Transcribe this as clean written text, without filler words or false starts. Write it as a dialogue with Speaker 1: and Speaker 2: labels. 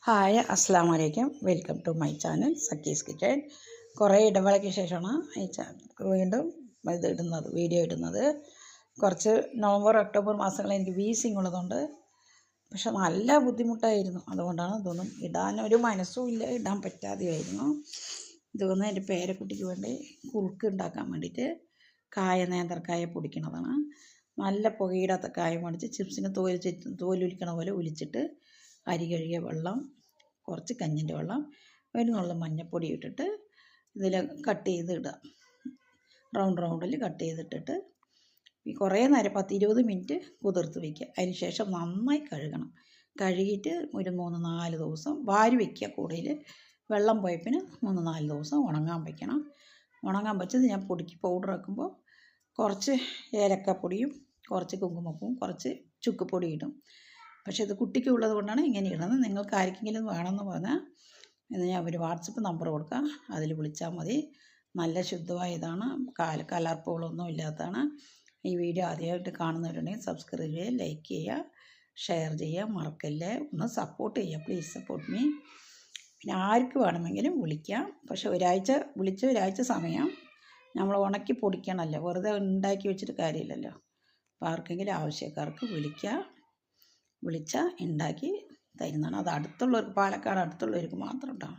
Speaker 1: Hi അസ്സാം വലൈക്കും. Welcome to my channel Sakki's kitchen. കുറേ ഇടവേളയ്ക്ക് ശേഷമാണ് വീണ്ടും വീഡിയോ ഇടുന്നത്. കുറച്ച് നവംബർ ഒക്ടോബർ മാസങ്ങളിൽ എനിക്ക് വീസിങ് ഉള്ളതുകൊണ്ട് പക്ഷെ നല്ല ബുദ്ധിമുട്ടായിരുന്നു. അതുകൊണ്ടാണ് ഇതൊന്നും ഇടാനൊരു മനസ്സും ഇല്ല, ഇടാൻ പറ്റാതെയായിരുന്നു. ഇതൊന്ന് എൻ്റെ പേരക്കുട്ടിക്ക് വേണ്ടി കുറുക്ക് ഉണ്ടാക്കാൻ വേണ്ടിയിട്ട് നേന്ത്രക്കായ പൊടിക്കണതാണ്. നല്ല പുകയിടാത്ത കായ മേടിച്ച് ചിപ്സിന് തോലൊലിക്കണ പോലെ ഒലിച്ചിട്ട് അരി കഴുകിയ വെള്ളം, കുറച്ച് കഞ്ഞിൻ്റെ വെള്ളം, ഒരു മഞ്ഞൾപ്പൊടി ഇട്ടിട്ട് ഇതിൽ കട്ട് ചെയ്ത് ഇടുക. റൗണ്ടിൽ കട്ട് ചെയ്തിട്ടിട്ട് കുറേ നേരം 10-20 മിനിറ്റ് കുതിർത്ത് വയ്ക്കുക. അതിന് ശേഷം നന്നായി കഴുകണം. കഴുകിയിട്ട് ഒരു 3-4 ദിവസം വാരി വയ്ക്കുക. കൂടുതൽ വെള്ളം പോയപ്പിന് 3-4 ദിവസം ഉണങ്ങാൻ വയ്ക്കണം. ഉണങ്ങാൻ വെച്ചത് ഞാൻ പൊടിക്ക് പൗഡർ ആക്കുമ്പോൾ കുറച്ച് ഏലക്കപ്പൊടിയും കുറച്ച് കുങ്കുമപ്പൂവും കുറച്ച് ചുക്കുപൊടി ഇടും. പക്ഷേ ഇത് കുട്ടിക്ക് ഉള്ളത് കൊണ്ടാണ് ഇങ്ങനെ ഇടുന്നത്. നിങ്ങൾക്ക് ആർക്കെങ്കിലും വേണമെന്ന് പറഞ്ഞാൽ ഞാൻ ഒരു വാട്സപ്പ് നമ്പർ കൊടുക്കാം, അതിൽ വിളിച്ചാൽ മതി. നല്ല ശുദ്ധമായതാണ്, കലർപ്പുകളൊന്നും ഇല്ലാത്തതാണ്. ഈ വീഡിയോ ആദ്യമായിട്ട് കാണുന്നവരുണ്ടെങ്കിൽ സബ്സ്ക്രൈബ് ചെയ്യുക, ലൈക്ക് ചെയ്യുക, ഷെയർ ചെയ്യുക, മറക്കല്ലേ. ഒന്ന് സപ്പോർട്ട് ചെയ്യുക, പ്ലീസ് സപ്പോർട്ട് മീ. പിന്നെ ആർക്ക് വേണമെങ്കിലും വിളിക്കാം. പക്ഷെ ഒരാഴ്ച സമയം നമ്മൾ ഉണക്കി പൊടിക്കണമല്ലോ, വെറുതെ ഉണ്ടാക്കി വെച്ചിട്ട് കാര്യമില്ലല്ലോ. അപ്പോൾ ആർക്കെങ്കിലും ആവശ്യക്കാർക്ക് വിളിച്ചാൽ ഉണ്ടാക്കി തരുന്നതാണ്. അത് അടുത്തുള്ളവർക്ക്, പാലക്കാട് അടുത്തുള്ളവർക്ക് മാത്രം ഉണ്ടാവും.